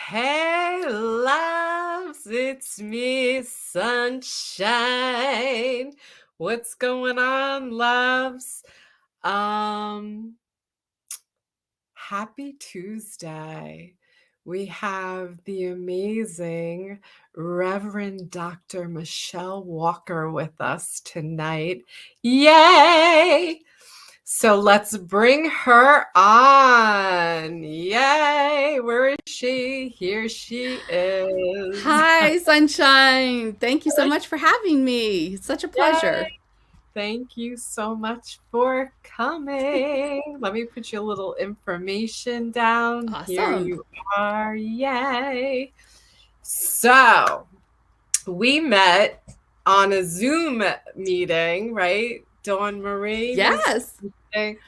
Hey, loves, it's me, Sunshine. What's going on, loves? Um, Happy Tuesday. We have the amazing Reverend Dr. Michelle Walker with us tonight. Yay! So let's bring her on. Yay! Where is she? Here she is. Hi, Sunshine. Thank you so much for having me. It's such a Yay! pleasure. Thank you so much for coming. Let me put your little information down. Here Awesome. you are. Yay! So we met on a Zoom meeting, right? Dawn Marie was Yes. teaching.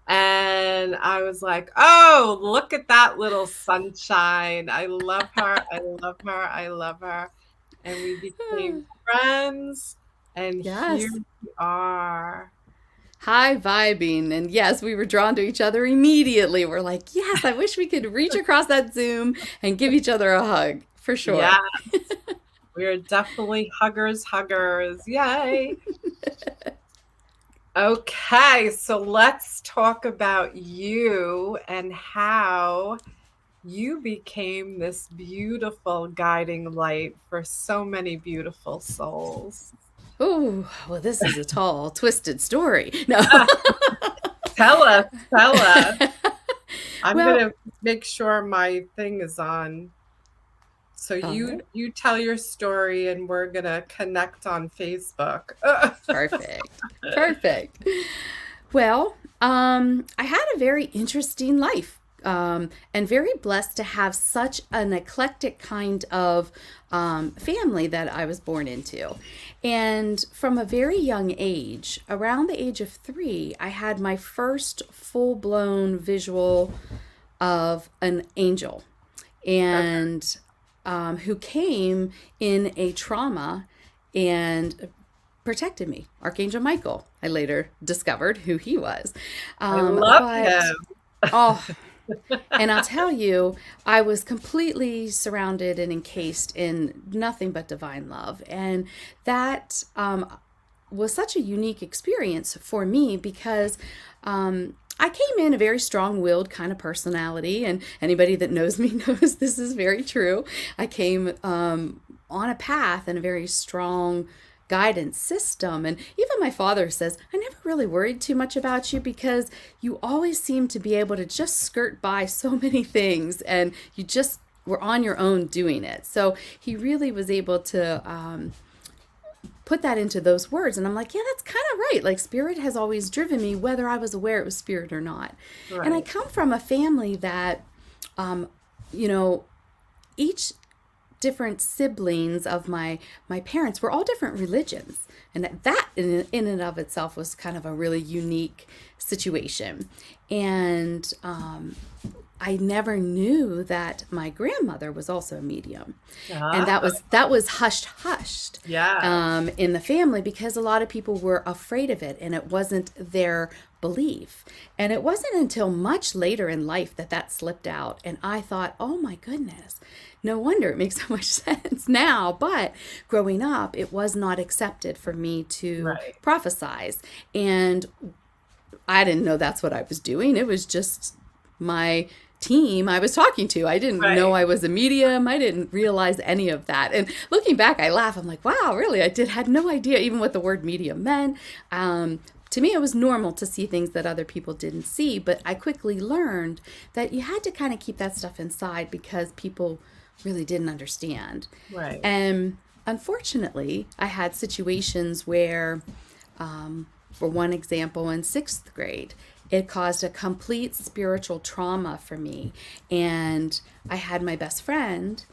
And I was like, oh, look at that little sunshine. I love her. I love her. I love her. And we became friends. And here Yes. we are. High vibing. And yes, we were drawn to each other immediately. We're like, yes, I wish we could reach across that Zoom and give each other a hug for Yeah, sure. we're definitely huggers, huggers. Yay. Okay, so let's talk about you and how you became this beautiful guiding light for so many beautiful souls. Oh, well, this is a tall, twisted story. No. Tell us, tell us. I'm Well, gonna make sure my thing is on. So all you right. you tell your story and we're gonna connect on Facebook. Perfect. Perfect. Well, I had a very interesting life. And very blessed to have such an eclectic kind of family that I was born into. And from a very young age, around the age of 3, I had my first full blown visual of an angel Okay. and who came in a trauma and protected me. Archangel Michael. I later discovered who he was. I love But, him. oh, and I'll tell you, I was completely surrounded and encased in nothing but divine love. And that was such a unique experience for me because I came in a very strong willed kind of personality. And anybody that knows me knows this is very true. I came on a path and a very strong guidance system. And even my father says, I never really worried too much about you because you always seem to be able to just skirt by so many things and you just were on your own doing it. So he really was able to put that into those words. And I'm like, yeah, that's kind of right. Like, spirit has always driven me, whether I was aware it was spirit or not. And I Right. come from a family that, um, you know, each different siblings of my parents were all different religions, and that in and of itself was kind of a really unique situation. And I never knew that my grandmother was also a medium, and Ah, that was hushed yes. in the family because a lot of people were afraid of it, and it wasn't their belief. And it wasn't until much later in life that that slipped out, and I thought, oh my goodness, no wonder it makes so much sense now. But growing up, it was not accepted for me to Right. prophesize, and I didn't know that's what I was doing. It was just my team I was talking to. I didn't know Right. I was a medium. I didn't realize any of that. And looking back, I laugh. I'm like, wow, really? I had no idea even what the word medium meant. To me, it was normal to see things that other people didn't see, but I quickly learned that you had to kind of keep that stuff inside because people really didn't understand. Right. And unfortunately, I had situations where for one example, in 6th grade, it caused a complete spiritual trauma for me. And I had my best friend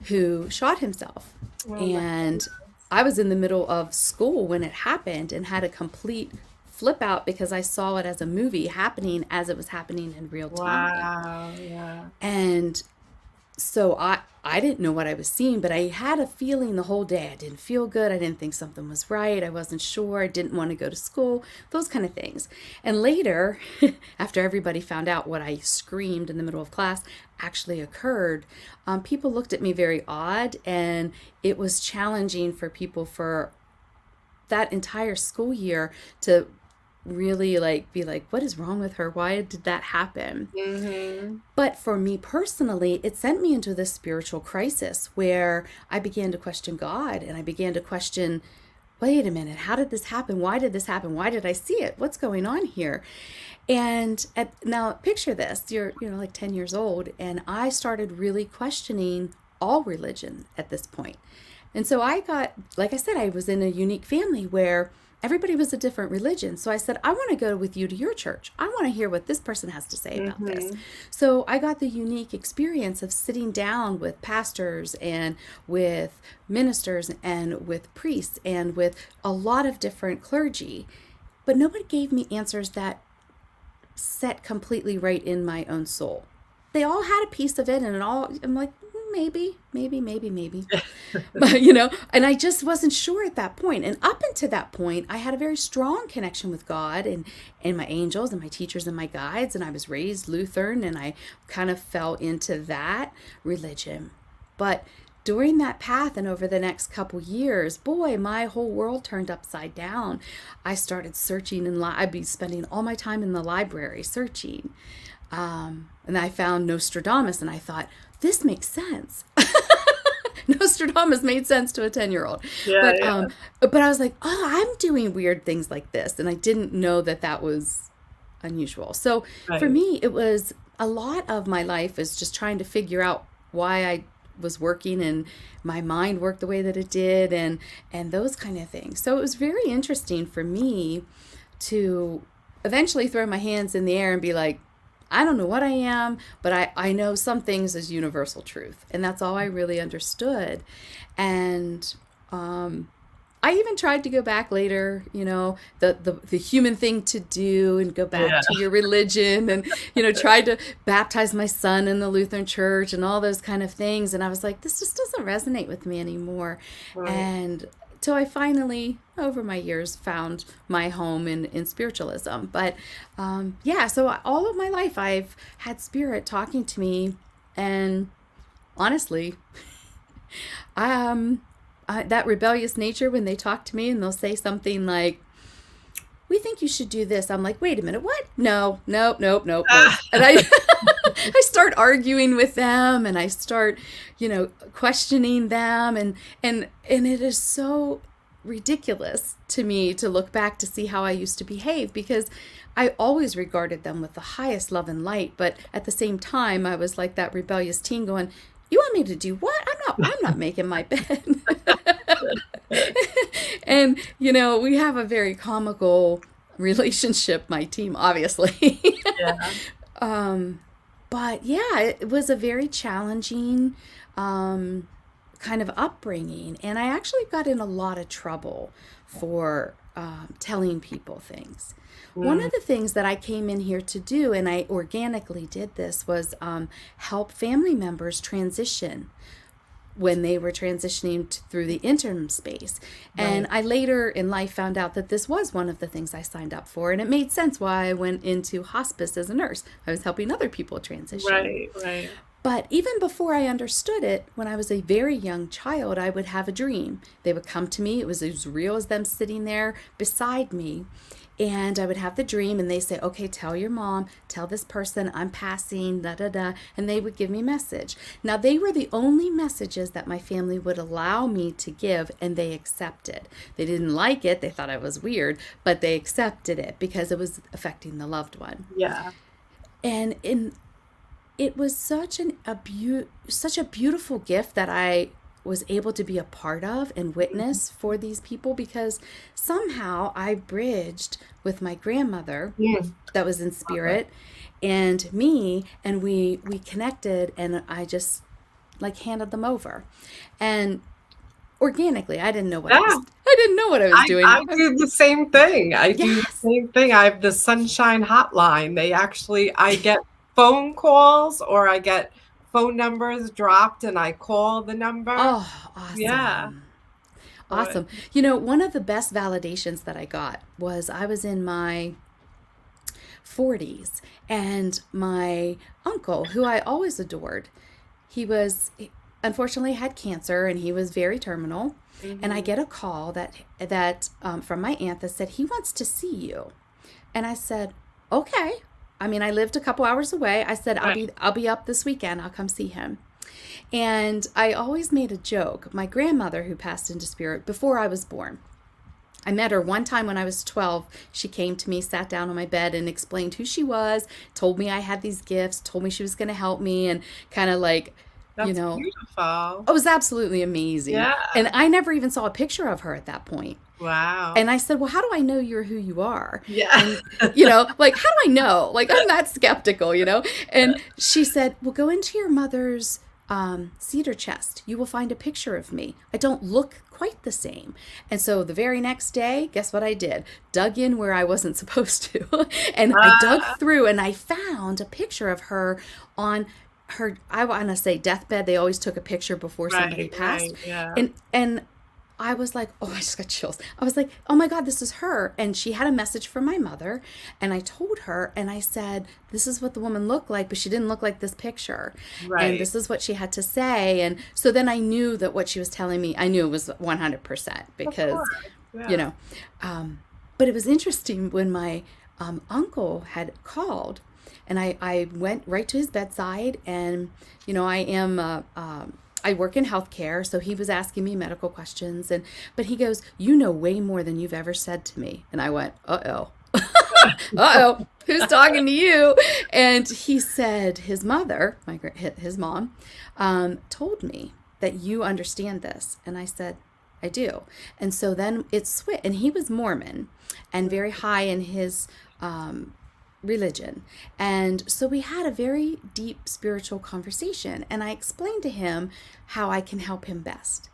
who shot himself. Oh my And I was in the middle of school when it happened and had a complete flip out because I saw it as a movie happening as it was happening in real time. wow. Yeah. And so I didn't know what I was seeing, but I had a feeling the whole day. I didn't feel good. I didn't think something was right. I wasn't sure. I didn't want to go to school, those kind of things. And later, after everybody found out what I screamed in the middle of class actually occurred, people looked at me very odd, and it was challenging for people for that entire school year to really like be like, what is wrong with her? Why did that happen? Mm-hmm. But for me personally, it sent me into this spiritual crisis where I began to question God, and I began to question, wait a minute, how did this happen? Why did this happen? Why did I see it? What's going on here? And now picture this, you're like 10 years old, and I started really questioning all religion at this point. And so I got, like I said, I was in a unique family where everybody was a different religion. So I said, I want to go with you to your church. I want to hear what this person has to say about this. Mm-hmm. So I got the unique experience of sitting down with pastors and with ministers and with priests and with a lot of different clergy. But nobody gave me answers that set completely right in my own soul. They all had a piece of it, and I'm like, maybe. But, and I just wasn't sure at that point. And up until that point, I had a very strong connection with God and my angels and my teachers and my guides. And I was raised Lutheran, and I kind of fell into that religion. But during that path and over the next couple years, boy, my whole world turned upside down. I started searching, and I'd be spending all my time in the library searching. And I found Nostradamus, and I thought, this makes sense. Nostradamus made sense to a 10-year-old. Yeah, But yeah. but I was like, oh, I'm doing weird things like this, and I didn't know that that was unusual. So for Right. me, it was a lot of my life is just trying to figure out why I was working and my mind worked the way that it did, and those kind of things. So it was very interesting for me to eventually throw my hands in the air and be like, I don't know what I am, but I know some things as universal truth. And that's all I really understood. And I even tried to go back later, the human thing to do and go back Yeah. to your religion, and, tried to baptize my son in the Lutheran church and all those kind of things. And I was like, this just doesn't resonate with me anymore. Right. And till I finally, over my years, found my home in spiritualism. But yeah, so all of my life I've had spirit talking to me, and honestly, that rebellious nature when they talk to me and they'll say something like, we think you should do this. I'm like, wait a minute, what? No, nope, nope, nope, nope. Ah, And I start arguing with them, and I start, questioning them, and it is so ridiculous to me to look back to see how I used to behave, because I always regarded them with the highest love and light, but at the same time I was like that rebellious teen going, you want me to do what? I'm not making my bed. And we have a very comical relationship, my team, obviously. yeah. um but yeah, it was a very challenging kind of upbringing, and I actually got in a lot of trouble for telling people things. One Mm. of the things that I came in here to do, and I organically did this, was help family members transition when they were transitioning through the interim space. And Right. I later in life found out that this was one of the things I signed up for, and it made sense why I went into hospice as a nurse. I was helping other people transition. Right. Right. But even before I understood it, when I was a very young child, I would have a dream. They would come to me. It was as real as them sitting there beside me. And I would have the dream, and they say, okay, tell your mom, tell this person I'm passing, da da da. And they would give me a message. Now, they were the only messages that my family would allow me to give, and they accepted. They didn't like it. They thought I was weird, but they accepted it because it was affecting the loved one. Yeah. And it was such a beautiful gift that I was able to be a part of and witness for these people, because somehow I bridged with my grandmother Mm. that was in spirit and me, and we connected, and I just like handed them over. And organically, Yeah. I didn't know what I was doing. I do the same thing. I do the Yes. same thing. I have the Sunshine Hotline. I get phone calls, or I get phone numbers dropped and I call the number. Oh, Yeah. awesome. So it, Awesome. You know, one of the best validations that I got was I was in my 40s, and my uncle, who I always adored, he unfortunately had cancer, and he was very terminal. And I hmm get a call that from my aunt that said he wants to see you. And I said, okay. I mean, I lived a couple hours away. I said, Right. I'll be up this weekend. I'll come see him. And I always made a joke. My grandmother, who passed into spirit before I was born, I met her one time when I was 12. She came to me, sat down on my bed, and explained who she was, told me I had these gifts, told me she was going to help me, and kind of like, you That's know, beautiful. it was absolutely amazing. Yeah. And I never even saw a picture of her at that point. Wow. And I said, well, how do I know you're who you are? Yeah. And, like, how do I know? Like, I'm that skeptical. And she said, well, go into your mother's cedar chest. You will find a picture of me. I don't look quite the same. And so the very next day, guess what I did? Dug in where I wasn't supposed to. And I dug Ah, through and I found a picture of her on her, I want to say deathbed. They always took a picture before somebody right, passed. right. Yeah. And I was like, oh, I just got chills. I was like, oh my God, this is her. And she had a message from my mother. And I told her, and I said, this is what the woman looked like, but she didn't look like this picture. And Right. this is what she had to say. And so then I knew that what she was telling me, I knew it was 100% Of because, course. you Yeah. know, um, but it was interesting when my uncle had called and I went right to his bedside and, I am, I work in healthcare, so he was asking me medical questions, but he goes, "You know way more than you've ever said to me." And I went, "Uh-oh. Uh-oh. Who's talking to you?" And he said his mother, his mom, told me that you understand this. And I said, "I do." And so then it switched, and he was Mormon and very high in his um, religion. And so we had a very deep spiritual conversation. And I explained to him how I can help him best.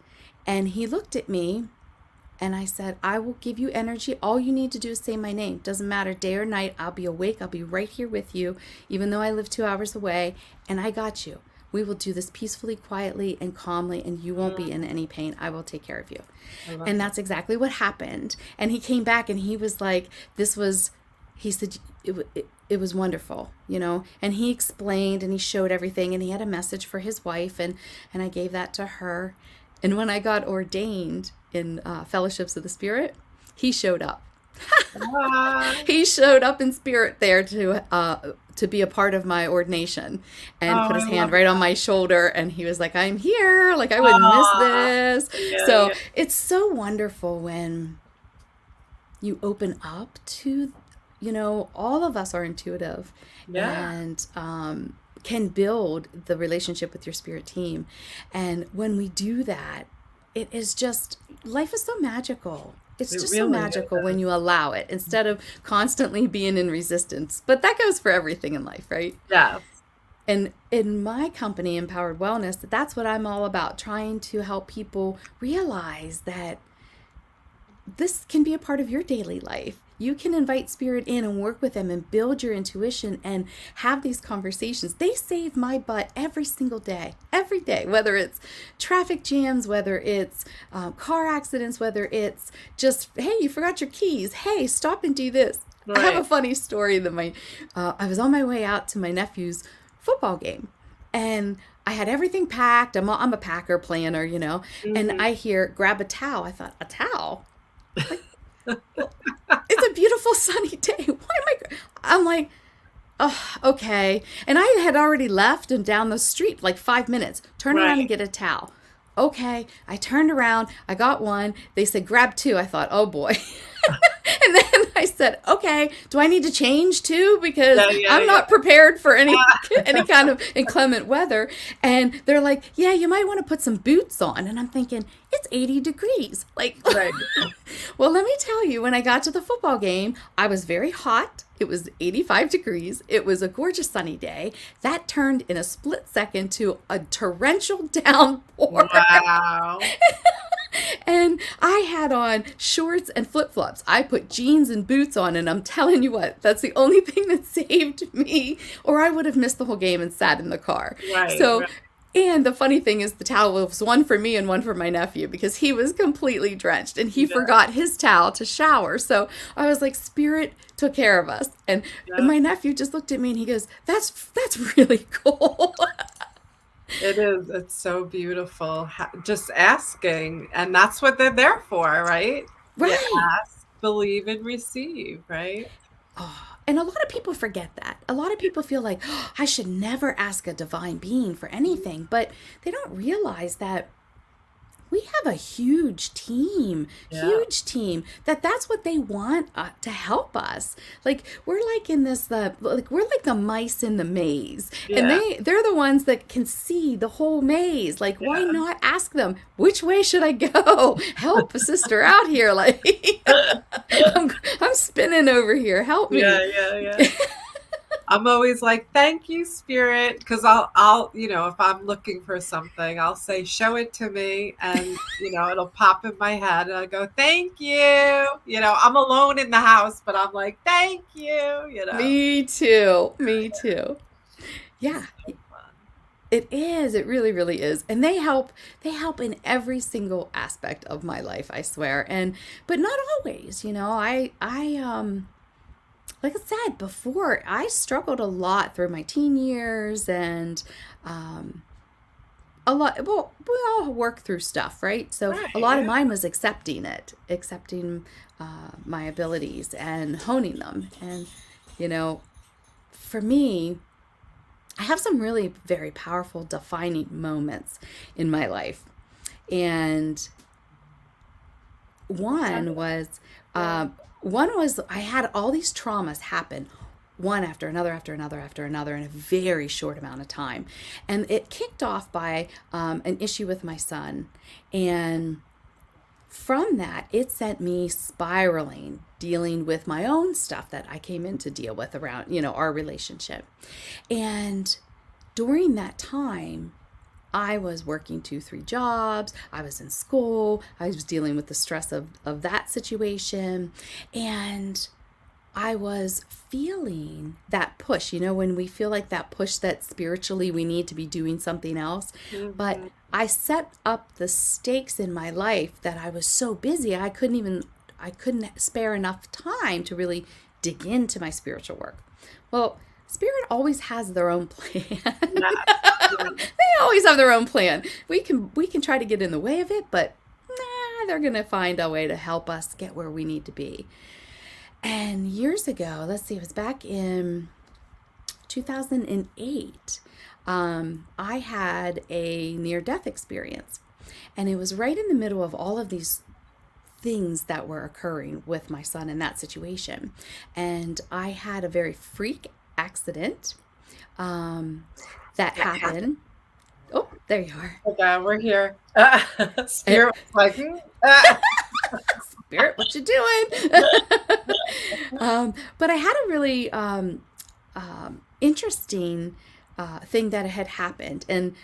And he looked at me and I said, I will give you energy. All you need to do is say my name. Doesn't matter day or night. I'll be awake. I'll be right here with you, even though I live 2 hours away. And I got you. We will do this peacefully, quietly, and calmly, and you won't be Mm, in any pain. I will take care of you. I love And that. that's exactly what happened. And he came back and he was like, he said, it was wonderful. And he explained and he showed everything and he had a message for his wife and I gave that to her. And when I got ordained in Fellowships of the Spirit, he showed up. Ah, He showed up in spirit there to be a part of my ordination and oh, put his I hand love right on that. my shoulder and he was like, I'm here, like I wouldn't miss Ah, this. yeah, So yeah, it's so wonderful when you open up to, all of us are intuitive yeah. and can build the relationship with your spirit team. And when we do that, it is just, life is so magical. It's It just so really magical when you allow it instead of constantly being in resistance. But that goes for everything in life, right? yes. And in my company, Empowered Wellness, that's what I'm all about, trying to help people realize that this can be a part of your daily life. You can invite spirit in and work with them and build your intuition and have these conversations. They save my butt every day, whether it's traffic jams, whether it's car accidents, whether it's just, hey, you forgot your keys. Hey, stop and do this. I have a Right. funny story that I was on my way out to my nephew's football game and I had everything packed. I'm a packer planner. And hmm I hear grab a towel. I thought, a towel? Like, well, it's a beautiful sunny day. Why am I'm like, oh, okay. And I had already left and down the street like 5 minutes. Turn around and Right. get a towel. Okay. I turned around. I got one. They said, grab two. I thought, oh boy. And then I said, okay, do I need to change too? Because Yeah, yeah, I'm yeah. not prepared for any kind of inclement weather. And they're like, yeah, you might want to put some boots on. And I'm thinking, it's 80 degrees. Like, Right. well, let me tell you, when I got to the football game, I was very hot. It was 85 degrees. It was a gorgeous sunny day. That turned in a split second to a torrential downpour. Wow. And I had on shorts and flip flops. I put jeans and boots on, and I'm telling you what, that's the only thing that saved me, or I would have missed the whole game and sat in the car. Right, So, right. and the funny thing is, the towel was one for me and one for my nephew because he was completely drenched and he Yeah, forgot his towel to shower. So I was like, Spirit took care of us. And yeah. my nephew just looked at me and he goes, that's really cool. It is. It's so beautiful. Just asking. And that's what they're there for, right? You Right. ask, believe, and receive, right? Oh, and a lot of people forget that. A lot of people feel like, oh, I should never ask a divine being for anything, but they don't realize that we have a Yeah. huge team that's what they want to help us. Like we're like in this, like we're like the mice in the maze, and Yeah. they're the ones that can see the whole maze. Like why Yeah. not ask them which way should I go? Help a sister out here, like I'm spinning over here. Help Yeah, me. yeah, yeah. I'm always like, thank you, spirit, because if I'm looking for something, I'll say, show it to me, and it'll pop in my head, and I go, thank you. I'm alone in the house, but I'm like, thank you. Me too. Me too. It's Yeah. so fun. It is. It really, really is. And they help in every single aspect of my life, I swear. And but not always, I like I said before, I struggled a lot through my teen years and um a lot, well, we all work through stuff, right? So Right. a lot of Yeah. mine was accepting my abilities and honing them. And you know, for me, I have some really very powerful defining moments in my life. And What's that? one was Yeah. one was I had all these traumas happen one after another after another after another in a very short amount of time. And it kicked off by an issue with my son. And from that, it sent me spiraling, dealing with my own stuff that I came in to deal with around, our relationship. And during that time, I was working two, three jobs. I was in school. I was dealing with the stress of that situation. And I was feeling that push, when we feel like that push that spiritually we need to be doing something else. But Hmm. I set up the stakes in my life that I was so busy, I couldn't spare enough time to really dig into my spiritual work. Well, spirit always has their own plan. Yes. Yes. They always have their own plan. We can try to get in the way of it, but nah, they're going to find a way to help us get where we need to be. And years ago, let's see, it was back in 2008. I had a near death experience. And it was right in the middle of all of these things that were occurring with my son in that situation. And I had a very freak accident um, that happened. Oh, there you are. Okay, we're here. Eh, Spirit was like, ah. Spirit, what you doing? But I had a really interesting thing that had happened. And,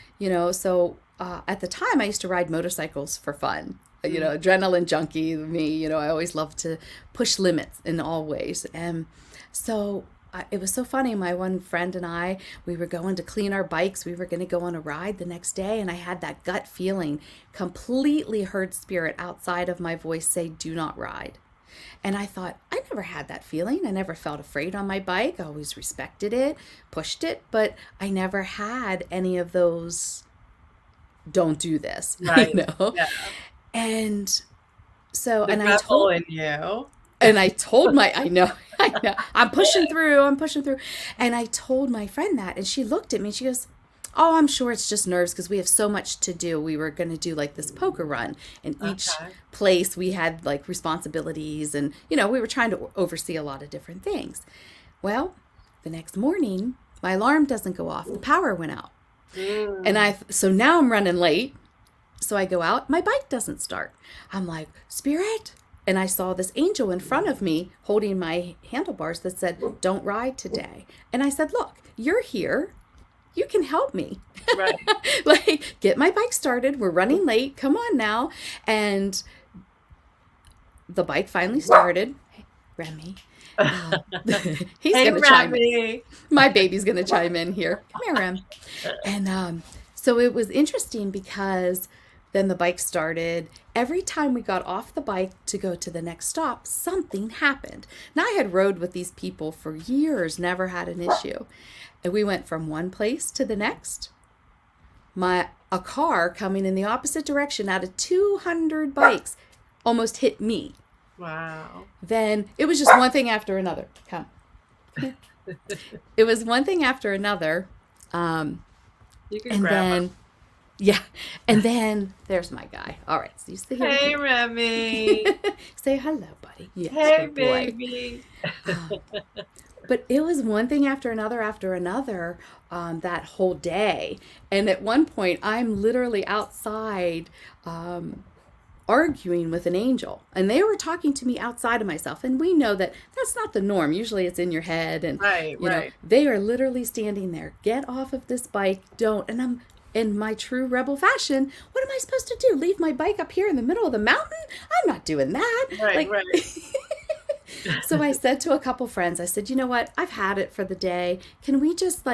so at the time I used to ride motorcycles for fun. Mm. Adrenaline junkie, me, I always loved to push limits in all ways. And so it was so funny. My one friend and I, we were going to clean our bikes. We were going to go on a ride the next day. And I had that gut feeling, completely heard spirit outside of my voice say, do not ride. And I thought, I never had that feeling. I never felt afraid on my bike. I always respected it, pushed it, but I never had any of those, don't do this, Right. Yeah. And so, The and I rebel told, in you. I know, I know, I'm pushing through. And I told my friend that, and she looked at me and she goes, oh, I'm sure it's just nerves because we have so much to do. We were going to do like this poker run, and each Okay. place we had like responsibilities, and we were trying to oversee a lot of different things. Well, the next morning, my alarm doesn't go off. The power went out. And Mm. so now I'm running late. So I go out, my bike doesn't start. I'm like, Spirit. And I saw this angel in front of me holding my handlebars that said, don't ride today. And I said, look, you're here. You can help me. Right. Like, get my bike started. We're running late. Come on now. And the bike finally started. Hey, Remy. Um, he's Hey, going to chime in. Remy. My baby's going to chime in here. Come here, Rem. And so it was interesting because then the bike started. Every time we got off the bike to go to the next stop, something happened. Now, I had rode with these people for years, never had an issue. And we went from one place to the next. A car coming in the opposite direction out of 200 bikes almost hit me. Wow. Then it was just one thing after another. Come. It was one thing after another. You can And grab then, yeah. And then there's my guy. All right. So you stay him. here with Hey, Remy. me. Say hello, buddy. Yes, Hey, good boy. baby. But it was one thing after another that whole day. And at one point, I'm literally outside arguing with an angel. And they were talking to me outside of myself. And we know that that's not the norm. Usually it's in your head. And, Right, right. they are literally standing there. Get off of this bike. Don't. And I'm in my true rebel fashion. What am I supposed to do? Leave my bike up here in the middle of the mountain? I'm not doing that. Right, Like, right. so I said to a couple friends, I said, you know what? I've had it for the day. Can we just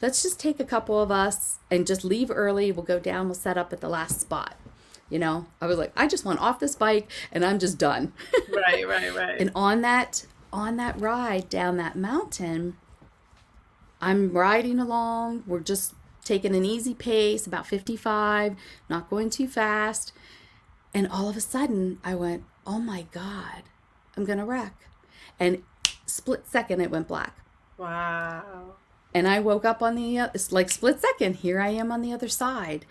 let's just take a couple of us and just leave early. We'll go down. We'll set up at the last spot. I was like, I just want off this bike and I'm just done. Right, right, right. And on that ride down that mountain, I'm riding along. We're just taking an easy pace, about 55, not going too fast. And all of a sudden I went, oh my God, I'm going to wreck. And split second, it went black. Wow. And I woke up on the, split second, here I am on the other side.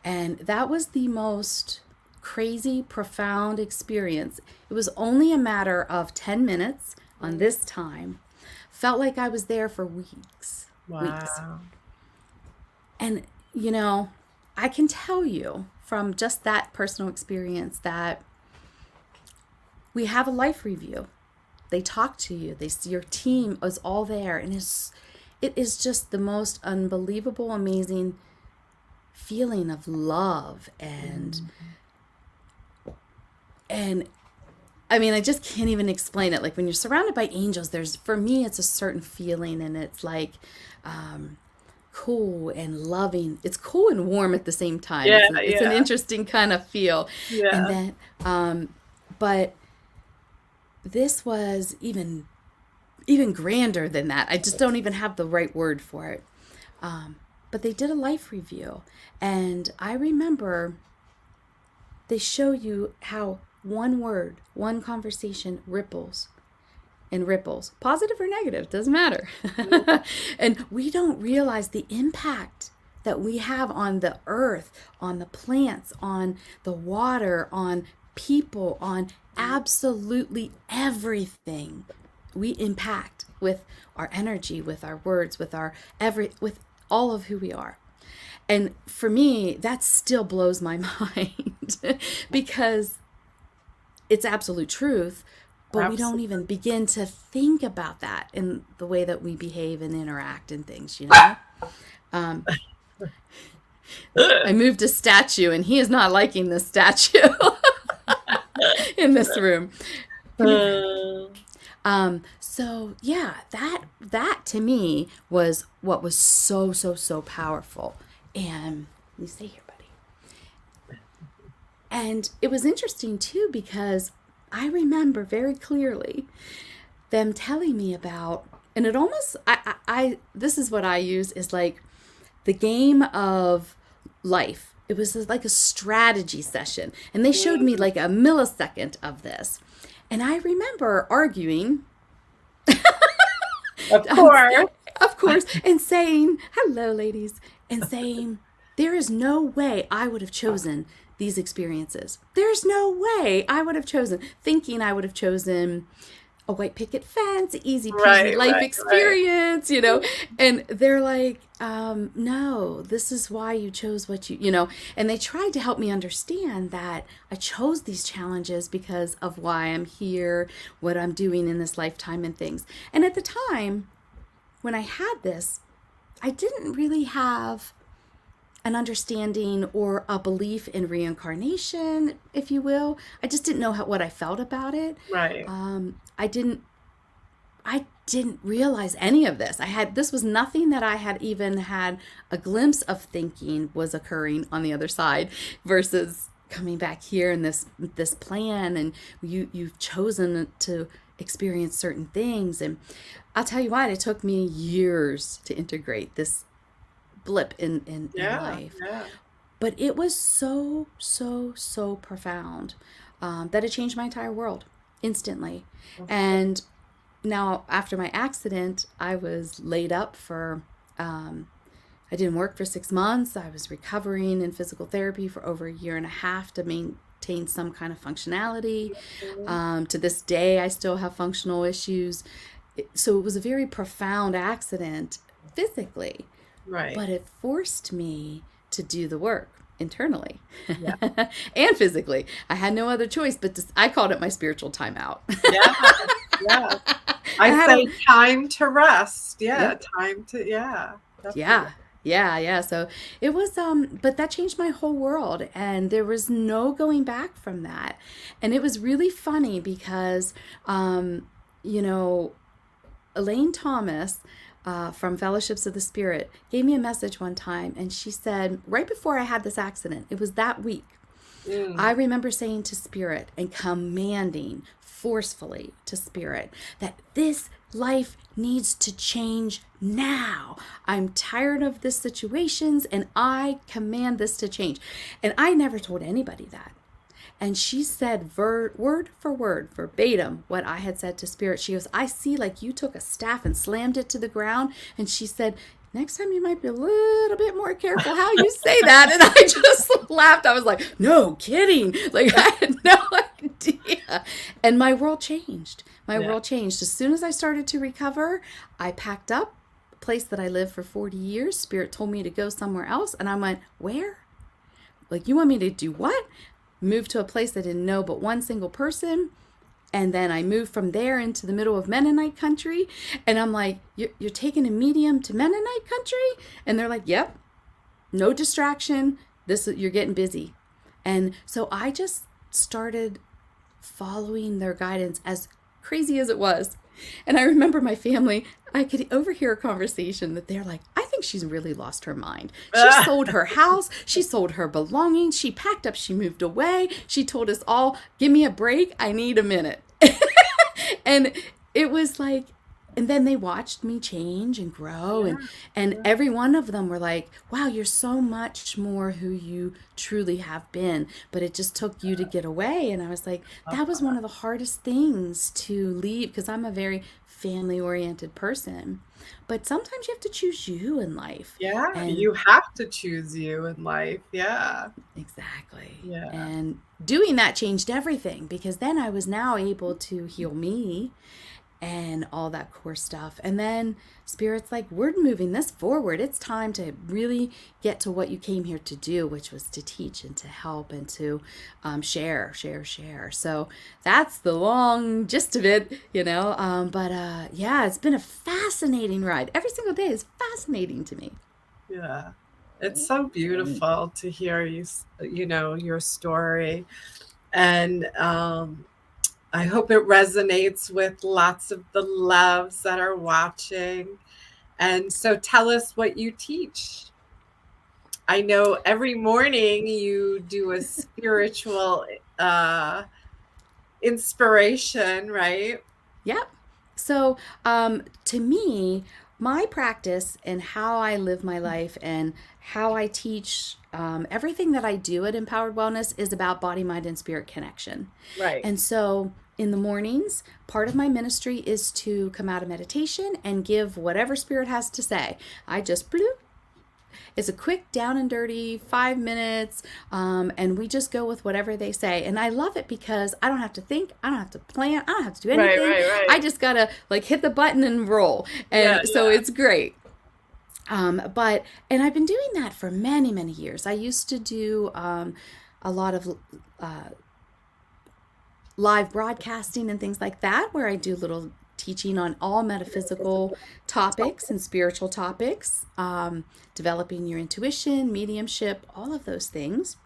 And that was the most crazy, profound experience. It was only a matter of 10 minutes on this time. Felt like I was there for weeks. Weeks. Wow. And, I can tell you from just that personal experience that we have a life review. They talk to you. Your team is all there. And it is just the most unbelievable, amazing feeling of love. And I mean, I just can't even explain it. Like when you're surrounded by angels, for me, it's a certain feeling, and it's like cool and loving. It's cool and warm at the same time. Yeah, It's an yeah. interesting kind of feel. Yeah. And then, but this was even grander than that. I just don't even have the right word for it. But they did a life review, and I remember they show you how one word, one conversation ripples and ripples, positive or negative, doesn't matter. And we don't realize the impact that we have on the earth, on the plants, on the water, on people, on absolutely everything. We impact with our energy, with our words, with with all of who we are. And for me, that still blows my mind because it's absolute truth, but we don't even begin to think about that in the way that we behave and interact and things, I moved a statue and he is not liking this statue in this room. So yeah, that to me was what was so, so, so powerful. And let me stay here, buddy. And it was interesting too, because I remember very clearly them telling me about, and it almost, this is what I use, is like the game of life. It was like a strategy session. And they showed me like a millisecond of this. And I remember arguing. Of course. Of course. And saying, hello, ladies. And saying, there is no way I would have chosen these experiences. There's no way I would have chosen, thinking I would have chosen a white picket fence, easy peasy life experience, and they're like, no, this is why you chose what and they tried to help me understand that I chose these challenges because of why I'm here, what I'm doing in this lifetime and things. And at the time when I had this, I didn't really have an understanding or a belief in reincarnation, if you will. I just didn't know what I felt about it. Right. I didn't realize any of this. This was nothing that I had even had a glimpse of thinking was occurring on the other side versus coming back here in this plan, and you've chosen to experience certain things. And I'll tell you what, it took me years to integrate this blip in Yeah. life. Yeah. But it was so, so, so profound, that it changed my entire world instantly. Of course. And now, after my accident, I was laid up for, I didn't work for 6 months. I was recovering in physical therapy for over a year and a half to maintain some kind of functionality. Mhm. To this day, I still have functional issues. So it was a very profound accident physically, Right. but it forced me to do the work internally Yeah. and physically. I had no other choice, but I called it my spiritual timeout. Yeah. Yeah. I I had a say time to rest. Yeah. Yep. Time to, yeah. Definitely. Yeah. Yeah. So it was but that changed my whole world, and there was no going back from that. And it was really funny because you know, Elaine Thomas, from Fellowships of the Spirit, gave me a message one time, and she said, right before I had this accident, it was that week, Mm. I remember saying to Spirit and commanding forcefully to Spirit that this life needs to change now. I'm tired of this situations, and I command this to change. And I never told anybody that. And she said word for word, verbatim, what I had said to Spirit. She goes, I see like you took a staff and slammed it to the ground. And she said, next time you might be a little bit more careful how you say that. And I just laughed. I was like, no kidding. Like, I had no idea. And my world changed. My Yeah. world changed. As soon as I started to recover, I packed up a place that I lived for 40 years. Spirit told me to go somewhere else. And I went, where? Like, you want me to do what? Moved to a place I didn't know but one single person. And then I moved from there into the middle of Mennonite country. And I'm like, you're taking a medium to Mennonite country? And they're like, yep, no distraction. You're getting busy. And so I just started following their guidance, as crazy as it was. And I remember my family, I could overhear a conversation that they're like, I think she's really lost her mind. She sold her house, she sold her belongings, she packed up, she moved away. She told us all, give me a break, I need a minute. And it was like, and then they watched me change and grow, Yeah. and every one of them were like, wow, you're so much more who you truly have been, but it just took you to get away. And I was like, Love that was one that. of the hardest things to leave, because I'm a very family oriented person, but sometimes you have to choose you in life. Yeah. And You have to choose you in life. Yeah. exactly. Yeah. And doing that changed everything, because then I was now able to heal me and all that core stuff. And then Spirit's like, we're moving this forward. It's time to really get to what you came here to do, which was to teach and to help and to share. So that's the long gist of it. But yeah, it's been a fascinating ride. Every single day is fascinating to me. Yeah. It's so beautiful to hear your story. And I hope it resonates with lots of the loves that are watching. And so tell us what you teach. I know every morning you do a spiritual uh, inspiration, right? Yep. So, to me, my practice and how I live my life and how I teach, everything that I do at Empowered Wellness is about body, mind, and spirit connection. Right. And so, in the mornings, part of my ministry is to come out of meditation and give whatever spirit has to say. I just bloop. It's a quick, down and dirty 5 minutes, and we just go with whatever they say. And I love it because I don't have to think, I don't have to plan, I don't have to do Right, anything. right, I right. just gotta like hit the button and roll. Yeah, And so yeah. it's great. And I've been doing that for many, many years. I used to do a lot of live broadcasting and things like that, where I do little teaching on all metaphysical topics and spiritual topics, developing your intuition, mediumship, all of those things.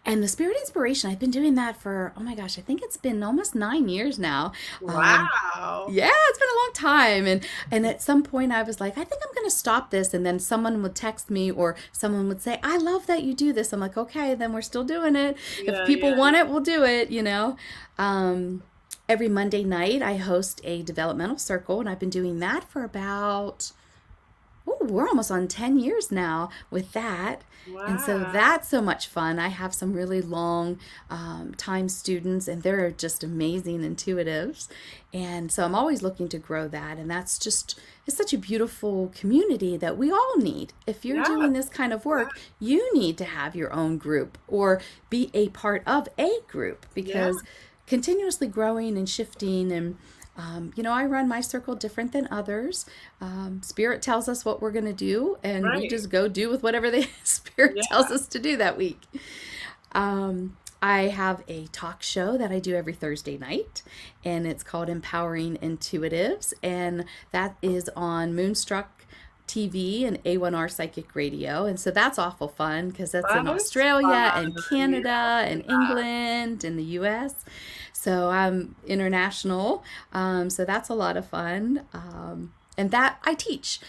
And the spirit inspiration, I've been doing that for, oh my gosh, I think it's been almost 9 years now. Um, Wow. yeah, it's been a long time. And at some point I was like, I think I'm going to stop this. And then someone would text me or someone would say, I love that you do this. I'm like, okay, then we're still doing it. If Yeah, people yeah. want it, we'll do it, you know. Um, every Monday night I host a developmental circle, and I've been doing that for about, oh, we're almost on 10 years now with that. And so Wow. that's so much fun. I have some really long time students, and they're just amazing intuitives. And so I'm always looking to grow that. And that's just, it's such a beautiful community that we all need. If you're Yeah. doing this kind of work, you need to have your own group or be a part of a group, Yeah. because continuously growing and shifting and you know, I run my circle different than others. Spirit tells us what we're going to do, and we Right. just go do with whatever the Spirit Yeah. tells us to do that week. I have a talk show that I do every Thursday night, and it's called Empowering Intuitives, and that is on Moonstruck TV and A1R Psychic Radio. And so that's awful fun because that's in That is Australia fun. and Yeah. Canada and England and the US. So I'm international. So that's a lot of fun. And that I teach.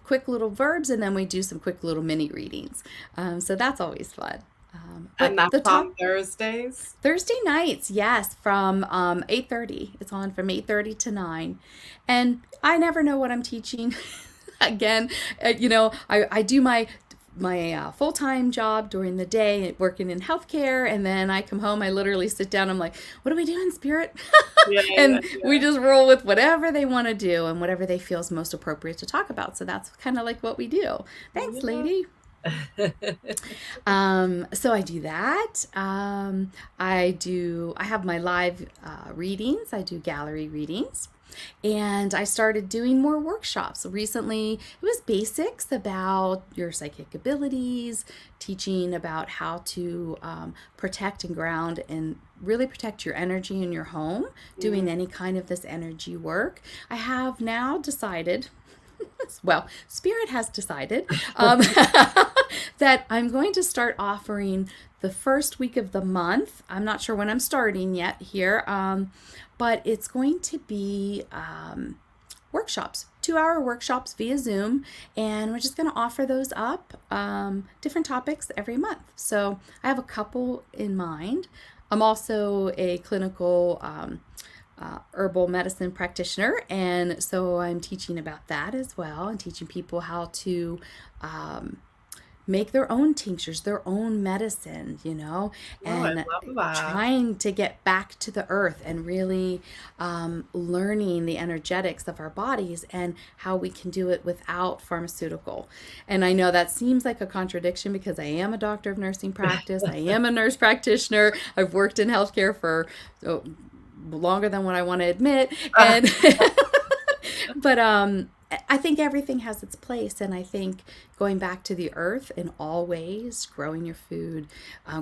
Quick little verbs, and then we do some quick little mini readings. So that's always fun. And But that's the on top Thursdays? Thursday nights, yes, from 8:30. It's on from 8:30 to 9. And I never know what I'm teaching. Again, you know, I do my full-time job during the day working in healthcare, and then I come home, I literally sit down, I'm like, what are we doing, Spirit? Yeah, yeah, And we yeah. just roll with whatever they want to do and whatever they feel is most appropriate to talk about. So that's kind of like what we do. Thanks, Yeah. lady. So I do that. I have my live readings. I do gallery readings. And I started doing more workshops. Recently, it was basics about your psychic abilities, teaching about how to protect and ground and really protect your energy in your home, doing Mm. any kind of this energy work. I have now decided, well, Spirit has decided that I'm going to start offering the first week of the month. I'm not sure when I'm starting yet here, but it's going to be workshops, 2 hour workshops via Zoom, and we're just going to offer those up, different topics every month. So I have a couple in mind. I'm also a clinical herbal medicine practitioner, and so I'm teaching about that as well, and teaching people how to um, make their own tinctures, their own medicine, you know, Oh, I and love that. trying to get back to the earth and really learning the energetics of our bodies and how we can do it without pharmaceutical. And I know that seems like a contradiction because I am a doctor of nursing practice, I am a nurse practitioner, I've worked in healthcare for longer than what I want to admit, Uh, and but I think everything has its place, and I think going back to the earth in all ways, growing your food,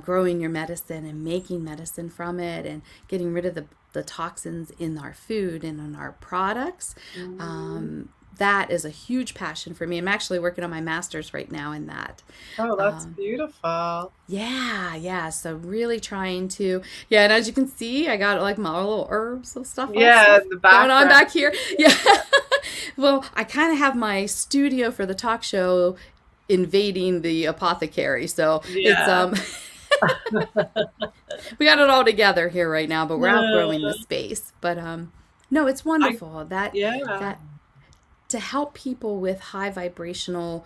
growing your medicine, and making medicine from it, and getting rid of the toxins in our food and in our products. mm. That is a huge passion for me. I'm actually working on my master's right now in that. Oh, that's Um, beautiful. yeah, yeah. So really trying to, yeah. And as you can see, I got like my little herbs and stuff, all Yeah, stuff in the going on background. back here. Yeah. Well, I kind of have my studio for the talk show invading the apothecary, so it's Yeah. we got it all together here right now, but we're outgrowing the Uh, space. But no, it's I wonderful that yeah. that to help people with high vibrational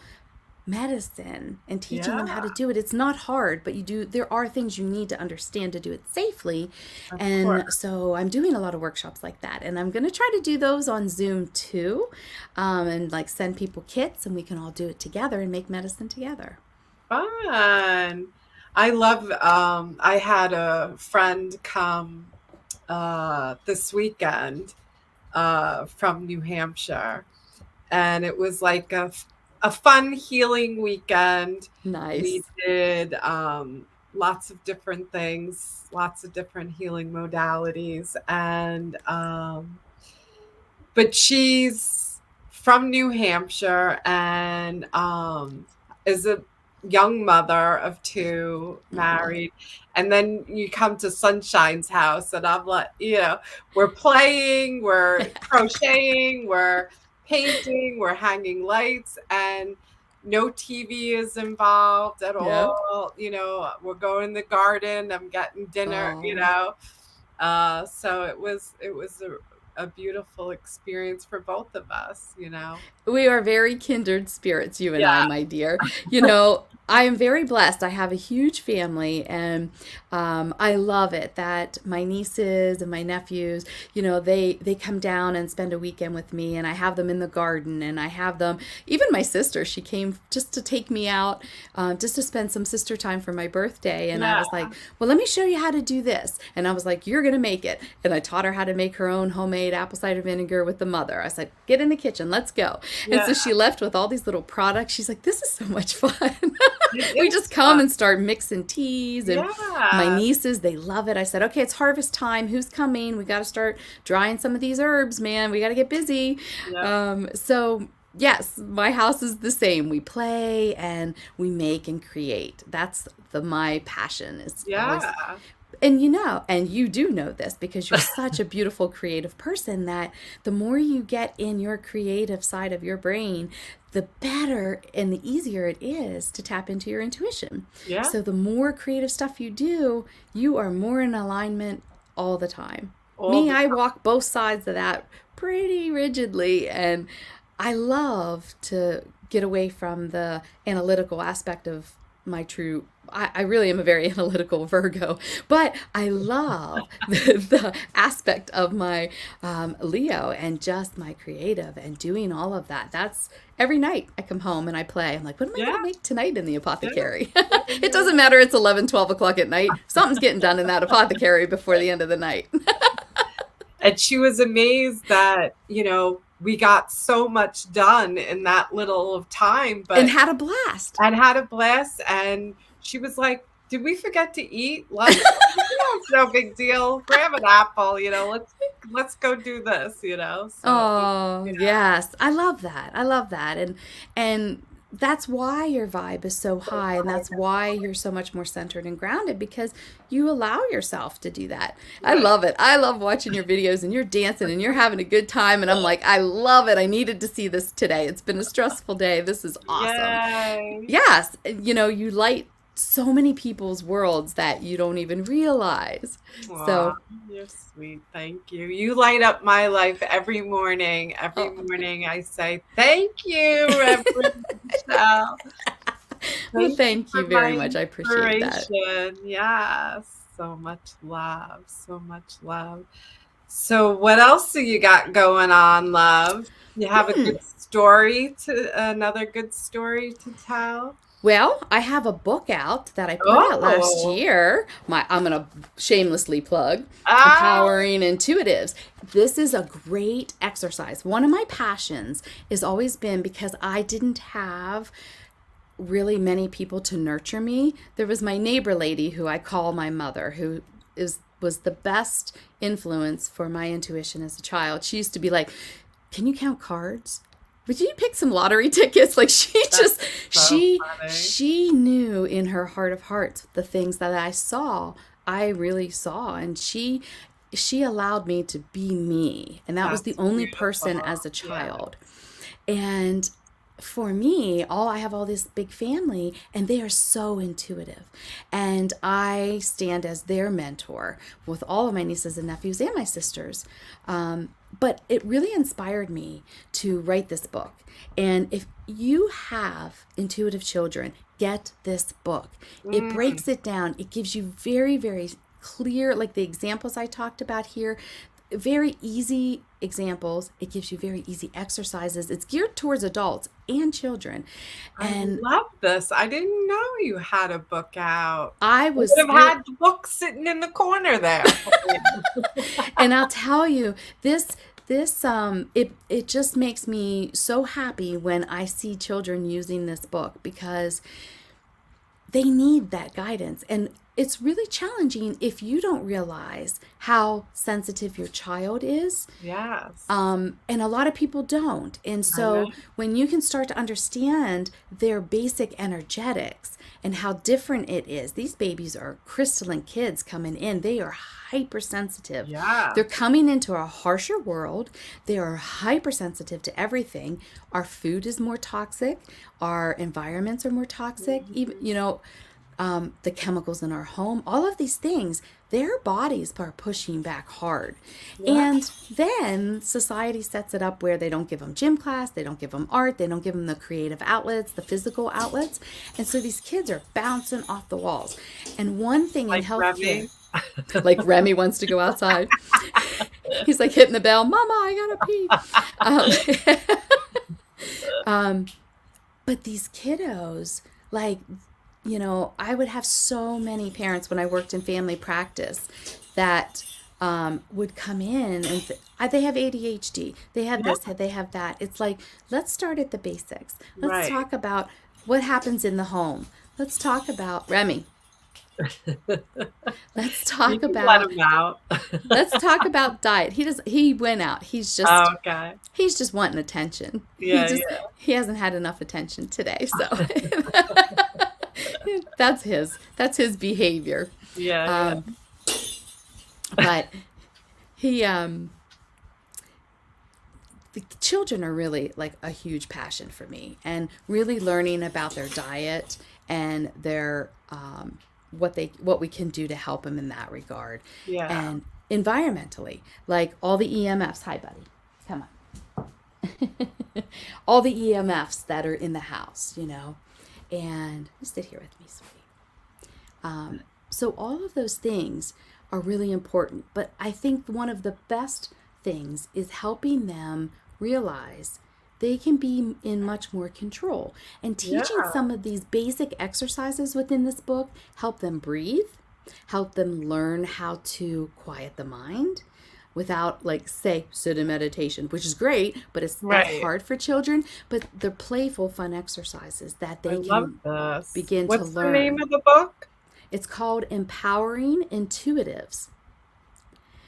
medicine and teaching them Yeah, how to do it. It's not hard, but there are things you need to understand to do it safely. of course. And so I'm doing a lot of workshops like that. And I'm going to try to do those on Zoom too, and like send people kits and we can all do it together and make medicine together. Fun. I love, I had a friend come this weekend from New Hampshire, and it was like a fun healing weekend. We Nice. did lots of different things, lots of different healing modalities. And but she's from New Hampshire, and is a young mother of two, Oh, married. And then you come to Sunshine's house, and I'm like, we're playing, we're crocheting, we're painting, we're hanging lights, and no TV is involved at yeah. all. We're going in the garden, I'm getting dinner, Oh. so it was a beautiful experience for both of us. We are very kindred spirits, you and I, Yeah, my dear. I am very blessed. I have a huge family, and I love it that my nieces and my nephews, they come down and spend a weekend with me, and I have them in the garden, and I have them. Even my sister, she came just to take me out, just to spend some sister time for my birthday, and I yeah, was like, "Well, let me show you how to do this," and I was like, "You're gonna make it," and I taught her how to make her own homemade apple cider vinegar with the mother. I was like, "Get in the kitchen, let's go." And yeah. so she left with all these little products. She's like, "This is so much fun." It We just is come fun. and start mixing teas, and my Yeah, nieces, they love it. I said, "Okay, it's harvest time. Who's coming? We got to start drying some of these herbs, man. We got to get busy." yeah, So yes, my house is the same. We play and we make and create. That's my passion is always. yeah, And and you do know this because you're such a beautiful creative person, that the more you get in your creative side of your brain, the better and the easier it is to tap into your intuition. yeah. So the more creative stuff you do, you are more in alignment all the time. All Me, the I walk both sides of that pretty rigidly, and I love to get away from the analytical aspect of my true. I really am a very analytical Virgo, but I love the aspect of my Leo, and just my creative and doing all of that. That's every night I come home and I play. I'm like, what am I going yeah, to make tonight in the yeah, apothecary? yeah, It yeah. doesn't matter. It's 11, 12 o'clock at night. Something's getting done in that apothecary before the end of the night. And she was amazed that, we got so much done in that little of time, And but had a blast. and had a blast. And she was like, "Did we forget to eat lunch?" Yeah, it's no big deal. Grab an apple, let's go do this. So Oh, yeah, yes. I love that. I love that. And that's why your vibe is so high, and that's why you're so much more centered and grounded, because you allow yourself to do that. I right. love it. I love watching your videos, and you're dancing and you're having a good time, and I'm like, I love it. I needed to see this today. It's been a stressful day. This is awesome. Yay. Yes, you light so many people's worlds that you don't even realize. Aw, So, you're sweet. Thank you. You light up my life every morning. Every oh, morning I say, thank you, Reverend Michelle. well, Thank you thank for you very my much. I appreciate that. inspiration. Yes. So much love. So much love. So what else do you got going on, love? You have a Hmm. another good story to tell? Well, I have a book out that I put out last Oh, year. I'm gonna shamelessly plug ah, Empowering Intuitives. This is a great exercise. One of my passions has always been, because I didn't have really many people to nurture me. There was my neighbor lady, who I call my mother, who was the best influence for my intuition as a child. She used to be like, "Can you count cards? Would you pick some lottery tickets?" Like, that's so she funny. she knew in her heart of hearts the things that I really saw, and she allowed me to be me, and that was the That's only person beautiful. as a Yeah. child. And for me, I have all this big family, and they are so intuitive. And I stand as their mentor with all of my nieces and nephews and my sisters. But it really inspired me to write this book. And if you have intuitive children, get this book. It Mm, breaks it down. It gives you very, very clear, like the examples I talked about here, very easy examples. It gives you very easy exercises. It's geared towards adults and children. I And love this. I didn't know you had a book out. I I would was have had the book sitting in the corner there. and I'll tell you, it just makes me so happy when I see children using this book, because they need that guidance. And it's really challenging if you don't realize how sensitive your child is. Yes. And a lot of people don't. And I know. so when you can start to understand their basic energetics and how different it is, these babies are crystalline kids coming in. They are hypersensitive. Yeah. They're coming into a harsher world. They are hypersensitive to everything. Our food is more toxic. Our environments are more toxic. Even, Mhm. you know, the chemicals in our home, all of these things, their bodies are pushing back hard. Yeah. And then society sets it up where they don't give them gym class, they don't give them art, they don't give them the creative outlets, the physical outlets. And so these kids are bouncing off the walls. And one thing in Like healthcare, Remy. like Remy wants to go outside. He's like hitting the bell, Mama, I gotta pee. But these kiddos, like, I would have so many parents when I worked in family practice that would come in and they have ADHD, they have Yeah. this, they have that. It's like, let's start at the basics. Let's Right. talk about what happens in the home. Let's talk about Remy. Let's You talk can let about him out. diet. He went out. Oh, okay. He's just wanting attention. Yeah, yeah. He hasn't had enough attention today, so that's his behavior. Yeah, yeah. Um, but he the children are really like a huge passion for me, and really learning about their diet and their what we can do to help them in that regard, Yeah. and environmentally, like all the EMFs. Hi, buddy, come on. All the EMFs that are in the house, and sit here with me, sweetie. So all of those things are really important, but I think one of the best things is helping them realize they can be in much more control, and teaching Yeah. some of these basic exercises within this book help them breathe, help them learn how to quiet the mind without, like, say, sit in meditation, which is great, but that's Right. hard for children. But they're playful, fun exercises that I they love can this. begin to What's the name learn. of the book? It's called Empowering Intuitives.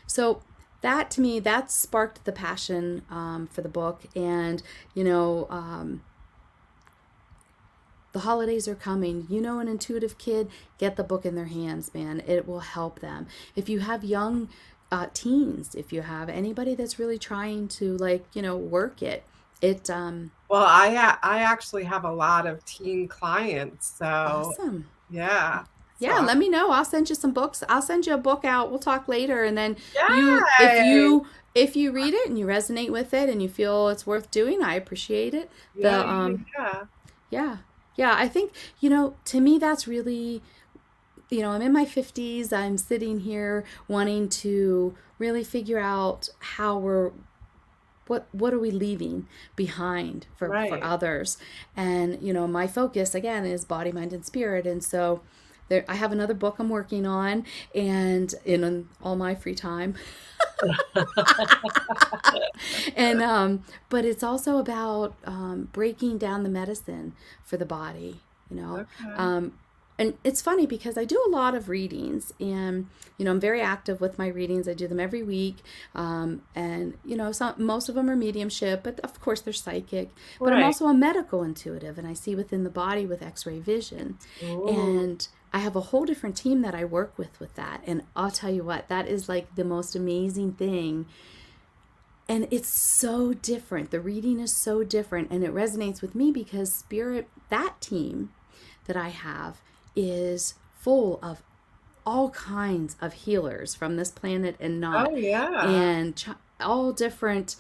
So that, to me, that sparked the passion for the book. And the holidays are coming. An intuitive kid, get the book in their hands, man. It will help them. If you have young teens, if you have anybody that's really trying to, like, work it, Well, I actually have a lot of teen clients, so awesome. yeah. So Yeah, I'm let me know. I'll send you some books. I'll send you a book out. We'll talk later, and then you, yay. if you read it and you resonate with it and you feel it's worth doing, I appreciate it. Yeah, The yeah, yeah. Yeah, yeah. I think, to me, that's really, I'm in my 50s. I'm sitting here wanting to really figure out how what are we leaving behind for Right. others. And my focus again is body, mind, and spirit. And so there, I have another book I'm working on, and in all my free time. And but it's also about breaking down the medicine for the body, Okay. um, and it's funny because I do a lot of readings, and I'm very active with my readings. I do them every week, and most of them are mediumship, but of course they're psychic. But I'm Right. also a medical intuitive, and I see within the body with X-ray vision, Ooh. and I have a whole different team that I work with that. And I'll tell you what, that is like the most amazing thing. And it's so different. The reading is so different, and it resonates with me because spirit, that team that I have, is full of all kinds of healers from this planet and not, Oh, yeah. and all different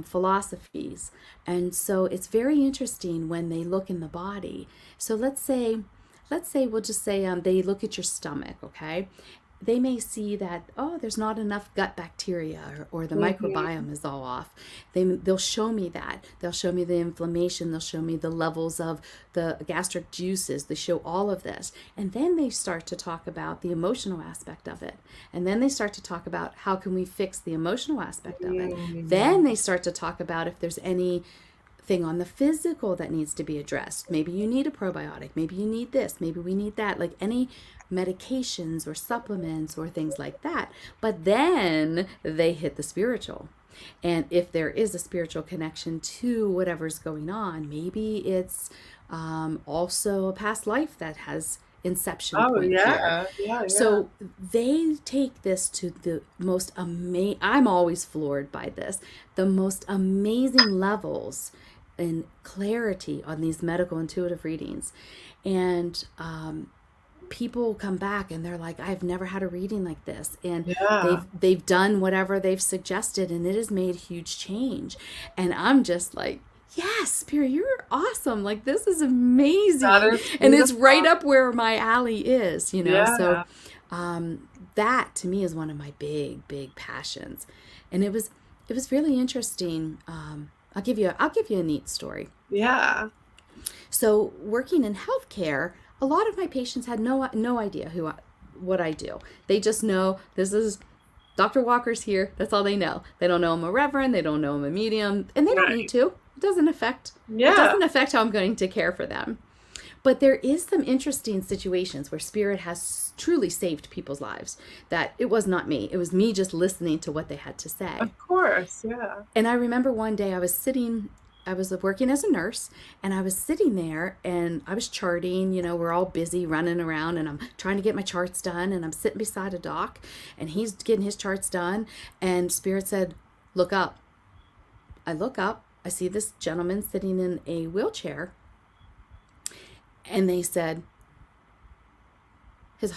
philosophies. And so it's very interesting when they look in the body. So let's say we'll just say they look at your stomach, okay? They may see that, oh, there's not enough gut bacteria, or the Mhm. microbiome is all off. They'll show me that. They'll show me the inflammation. They'll show me the levels of the gastric juices. They show all of this. And then they start to talk about the emotional aspect of it. And then they start to talk about how can we fix the emotional aspect of it. Mm. Then they start to talk about if there's any thing on the physical that needs to be addressed. Maybe you need a probiotic. Maybe you need this. Maybe we need that. Like any medications or supplements or things like that. But then they hit the spiritual. And if there is a spiritual connection to whatever's going on, maybe it's also a past life that has inception Oh, point here. yeah. Yeah, yeah. So they take this to the most amazing, I'm always floored by this, the most amazing levels and clarity on these medical intuitive readings. And people come back and they're like, I've never had a reading like this, and Yeah. they've done whatever they've suggested, and it has made huge change. And I'm just like, yes, Spirit, you're awesome. Like, this is That amazing. is And it's right beautiful. up where my alley is, you know? So Yeah. that to me is one of my big passions. And it was really interesting. I'll give you a neat story. Yeah. So working in healthcare, a lot of my patients had no idea what I do. They just know this is Dr. Walker's here. That's all they know. They don't know I'm a reverend. They don't know I'm a medium, and they don't need Right. to. It doesn't affect. It Yeah. doesn't affect how I'm going to care for them. But there is some interesting situations where spirit has truly saved people's lives. That it was not me. It was me just listening to what they had to say. Of course. Yeah. And I remember one day I was working as a nurse, and I was sitting there and I was charting. We're all busy running around, and I'm trying to get my charts done, and I'm sitting beside a doc, and he's getting his charts done. And Spirit said, look up. I look up, I see this gentleman sitting in a wheelchair, and they said, it's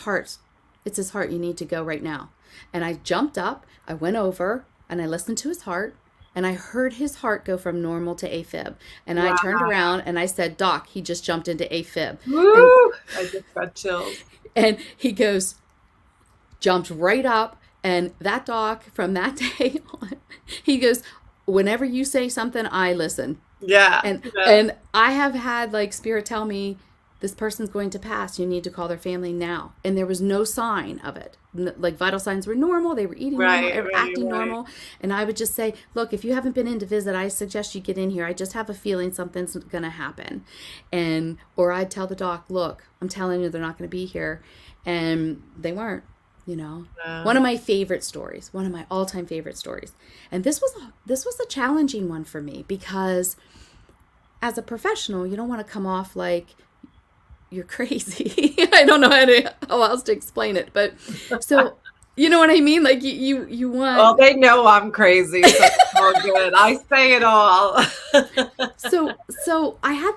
his heart, you need to go right now. And I jumped up, I went over, and I listened to his heart, and I heard his heart go from normal to AFib. And I Wow. turned around and I said, Doc, he just jumped into AFib. And Woo! I just got chills. and he goes, jumped right up. And that doc, from that day on, he goes, whenever you say something, I listen. Yeah. And Yeah. and I have had like Spirit tell me, this person's going to pass. You need to call their family now. And there was no sign of it. Like vital signs were normal. They were eating normal, Right. they were Right. acting Right. normal. And I would just say, look, if you haven't been in to visit, I suggest you get in here. I just have a feeling something's going to happen. Or I'd tell the doc, look, I'm telling you, they're not going to be here. And they weren't. One of my favorite stories, one of my all-time favorite stories. And this was a challenging one for me, because as a professional, you don't want to come off like you're crazy. I don't know how else to explain it, but so you know what I mean? Like you Well, want. they know I'm crazy, so it's all good. I say it all. So I had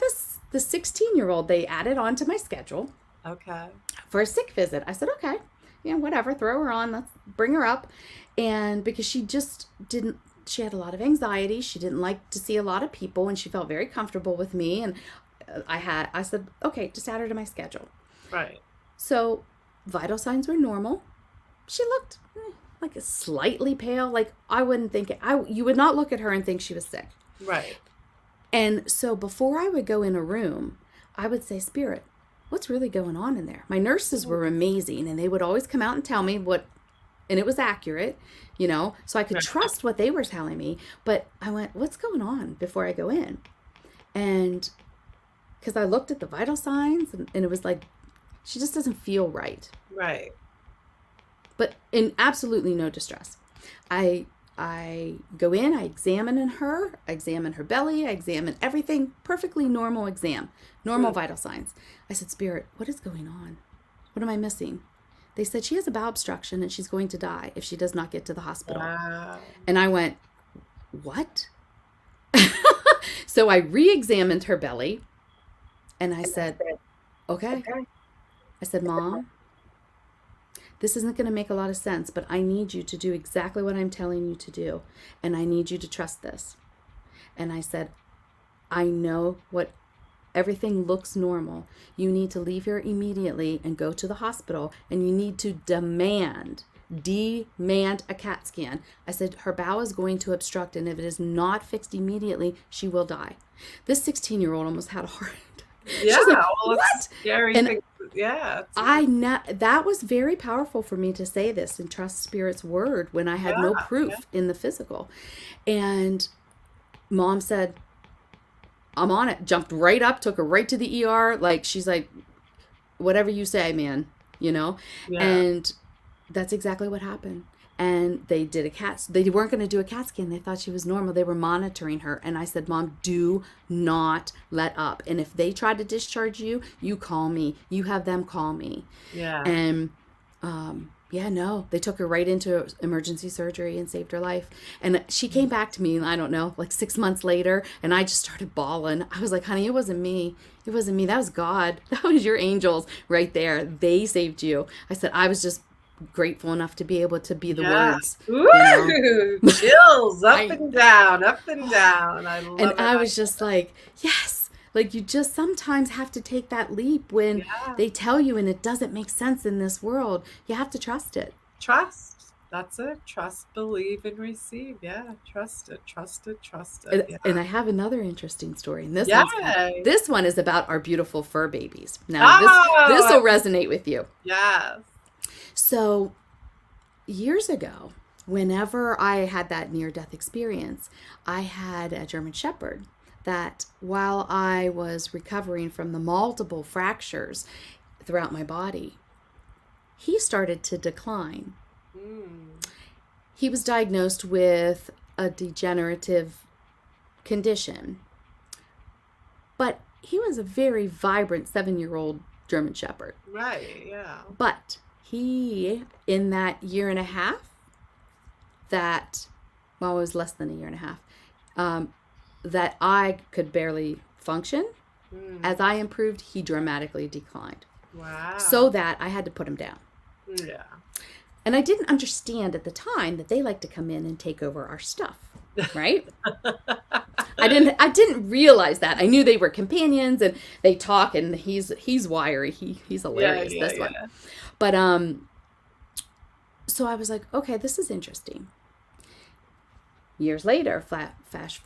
the 16-year-old. They added onto my schedule Okay. for a sick visit. I said, okay, whatever, throw her on. Let's bring her up. And because she just didn't. She had a lot of anxiety. She didn't like to see a lot of people, and she felt very comfortable with me. And I said, okay, just add her to my schedule. Right. So vital signs were normal. She looked like slightly pale. Like I wouldn't think you would not look at her and think she was sick. Right. And so before I would go in a room, I would say, Spirit, what's really going on in there? My nurses were amazing, and they would always come out and tell me what, and it was accurate, so I could trust what they were telling me. But I went, what's going on before I go in? And because I looked at the vital signs, and it was like, she just doesn't feel right. Right. But in absolutely no distress. I go in, I examine her belly, I examine everything, perfectly normal exam, normal vital signs. I said, Spirit, what is going on? What am I missing? They said she has a bowel obstruction and she's going to die if she does not get to the hospital. Wow. And I went, what? So I re-examined her belly, and I said, okay. I said, Mom, this isn't going to make a lot of sense, but I need you to do exactly what I'm telling you to do, and I need you to trust this. And I said, I know what everything looks normal. You need to leave here immediately and go to the hospital, and you need to demand a CAT scan. I said, her bowel is going to obstruct, and if it is not fixed immediately, she will die. This 16-year-old almost had a heart attack. Yeah. She's like, Well, what? it's scary. And Yeah. that was very powerful for me to say this and trust Spirit's word when I had no proof in the physical. And Mom said, I'm on it. Jumped right up, took her right to the ER. Like, she's like, whatever you say, man, you know? Yeah. And that's exactly what happened. And they weren't going to do a CAT scan. They thought she was normal. They were monitoring her. And I said, Mom, do not let up. And if they try to discharge you, you call me. You have them call me. Yeah. And yeah, no, they took her right into emergency surgery and saved her life. And she came back to me, I don't know, like 6 months later, and I just started bawling. I was like, honey, it wasn't me. It wasn't me. That was God. That was your angels right there. They saved you. I said, I was just grateful enough to be able to be the Yeah. words. Woo! Chills up I, and down, up and down. I and love it. I was just like, yes. Like, you just sometimes have to take that leap when Yeah. they tell you and it doesn't make sense in this world. You have to trust it. Trust. That's it. Trust, believe, and receive. Yeah. Trust it. Trust it. Trust it. Yeah. And I have another interesting story. And Yay. this one is about our beautiful fur babies. Now, this Oh, will resonate with you. yes. So, years ago, whenever I had that near death experience, I had a German Shepherd that while I was recovering from the multiple fractures throughout my body, he started to decline. Mm. He was diagnosed with a degenerative condition, but he was a very vibrant 7-year-old German Shepherd. Right. Yeah. But he, in that year and a half, it was less than a year and a half, that I could barely function. Mm. As I improved, he dramatically declined. Wow. So that I had to put him down. Yeah. And I didn't understand at the time that they like to come in and take over our stuff, right? I didn't realize that. I knew they were companions and they talk, and he's wiry. He's hilarious, Yeah. this one. Yeah. But so I was like, okay, this is interesting. Years later, flash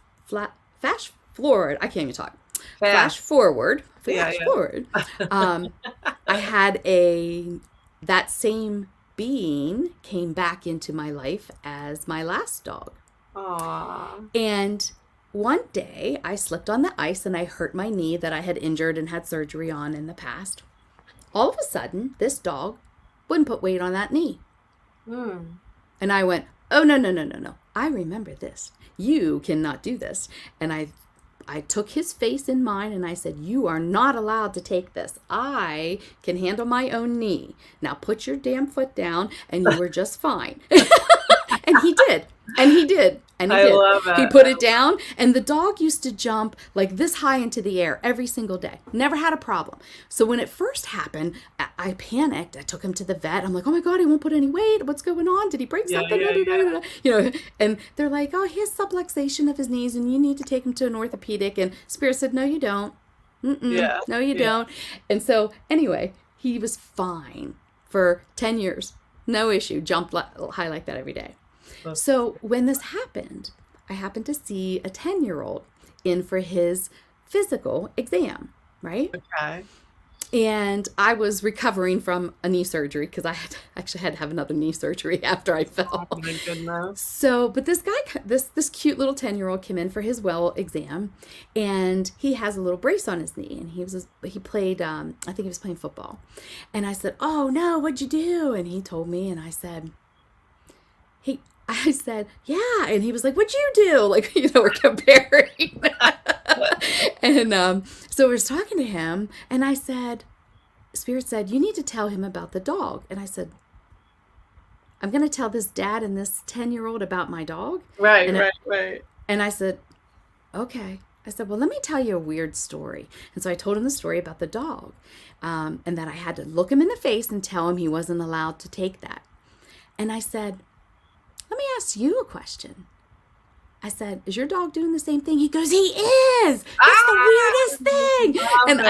forward. I can't even talk. Fast. Flash forward. Yeah. Forward. I had that same being came back into my life as my last dog. Aww. And one day I slipped on the ice and I hurt my knee that I had injured and had surgery on in the past. All of a sudden, this dog wouldn't put weight on that knee. Mm. And I went, oh, no. I remember this. You cannot do this. And I took his face in mine and I said, you are not allowed to take this. I can handle my own knee. Now put your damn foot down and you were just fine. And he did. And he did. And he I did. love it. He put it down, and the dog used to jump like this high into the air every single day. Never had a problem. So when it first happened, I panicked. I took him to the vet. I'm like, oh my God, he won't put any weight. What's going on? Did he break something? Yeah. You know, and they're like, oh, he has subluxation of his knees, and you need to take him to an orthopedic. And Spirit said, no, you don't. Yeah. No, you don't. And so anyway, he was fine for 10 years. No issue. Jumped high like that every day. So when this happened, I happened to see a 10-year-old in for his physical exam, right? Okay. And I was recovering from a knee surgery because I actually had to have another knee surgery after I fell. Oh my goodness. So, but this guy, this cute little 10-year-old came in for his well exam, and he has a little brace on his knee, and he played, I think he was playing football. And I said, oh no, what'd you do? And he told me, and I said, yeah. And he was like, what'd you do? Like, we're comparing. And so I was talking to him, and I said, Spirit said, you need to tell him about the dog. And I said, I'm going to tell this dad and this 10-year-old about my dog. Right. And I said, okay. I said, well, let me tell you a weird story. And so I told him the story about the dog, and that I had to look him in the face and tell him he wasn't allowed to take that. And I said, let me ask you a question. I said, is your dog doing the same thing? He goes, he is. It's the weirdest thing. And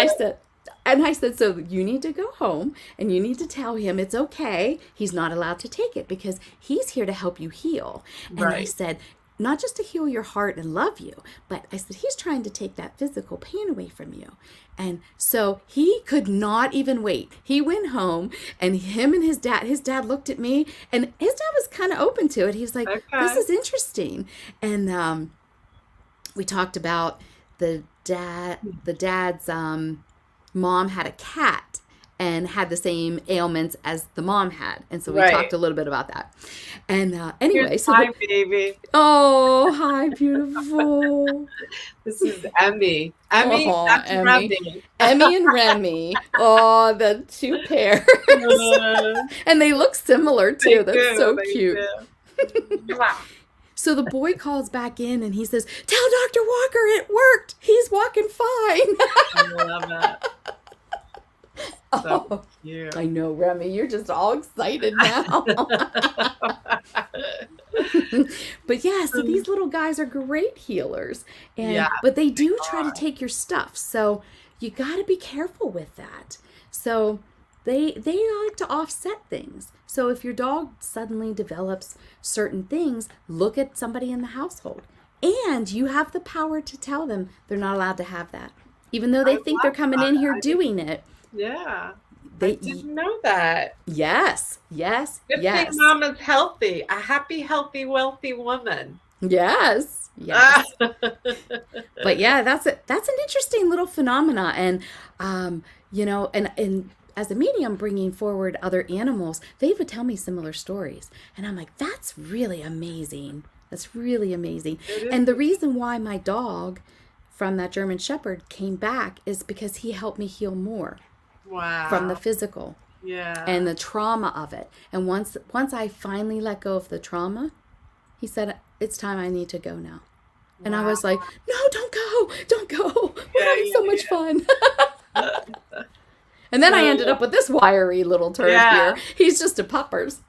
I said, so you need to go home and you need to tell him it's okay. He's not allowed to take it because he's here to help you heal. And I said, not just to heal your heart and love you, but I said, he's trying to take that physical pain away from you. And so he could not even wait. He went home, and him and his dad looked at me, and his dad was kind of open to it. He was like, this is interesting. And we talked about the the dad's mom had a cat and had the same ailments as the mom had. And so we Right. talked a little bit about that. And Here's anyway, so my baby. oh, hi, beautiful. This is Emmy. Emmy, Oh, that's Emmy. Remy. Emmy and Remy. Oh, the two pairs. And they look similar They too. That's do. so They cute. do. Mwah. So the boy calls back in and he says, "Tell Dr. Walker it worked. He's walking fine." I love it. So Oh, cute. I know, Remy. You're just all excited now. But yeah, so these little guys are great healers. Yeah, But they they do try to are. take your stuff. So you got to be careful with that. So they like to offset things. So if your dog suddenly develops certain things, look at somebody in the household. And you have the power to tell them they're not allowed to have that. Even though I they think they're love coming that. in here I didn't, doing it, yeah, I they didn't know that. yes, yes, Good thing yes. Mama's healthy. A happy, healthy, wealthy woman. Yes, Ah. yes. But yeah, that's an interesting little phenomena, and and as a medium bringing forward other animals, they would tell me similar stories, and I'm like, that's really amazing. That's really amazing. It is. And the reason why my dog from that German Shepherd came back is because he helped me heal more from the Wow. physical Yeah. and the trauma of it. And once I finally let go of the trauma, he said, "It's time, I need to go now." And I Wow. was like, "No, don't go. Don't go. We're Yeah, having so much fun." yeah. And then I So, ended up with this wiry little turd yeah, here. He's just a puppers.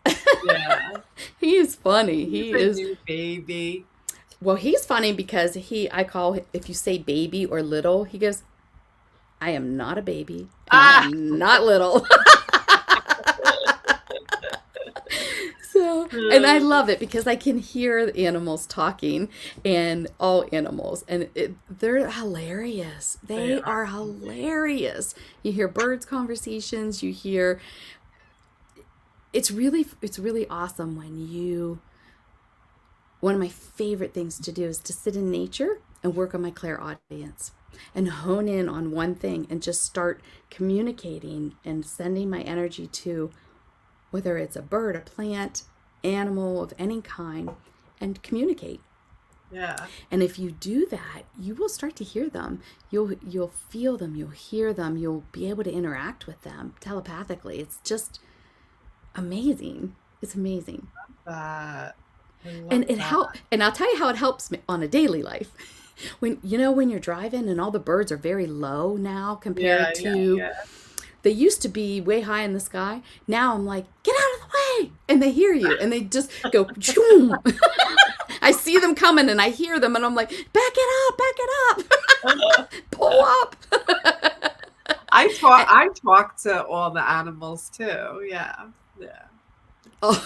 yeah. He is funny. He's He a is, new baby. well, he's funny because I call, if you say baby or little, he goes, "I am not a baby and I Ah. am not little." So, and I love it because I can hear the animals talking, and all animals, and they're hilarious. They They are. are hilarious. You hear birds' conversations. You hear it's really awesome when you. One of my favorite things to do is to sit in nature and work on my clairaudience and hone in on one thing and just start communicating and sending my energy to whether it's a bird, a plant, animal of any kind, and communicate. Yeah. And if you do that, you will start to hear them. You'll feel them, you'll hear them, you'll be able to interact with them telepathically. It's just amazing. It's amazing. That. I love And that. and I'll tell you how it helps me on a daily life. When you're driving and all the birds are very low now Yeah, compared yeah, to yeah. they used to be way high in the sky. Now I'm like, "Get out of the way." And they hear you and they just go, "Choom." I see them coming and I hear them and I'm like, "Back it up, pull up." I talk to all the animals too. Yeah. Yeah. Oh,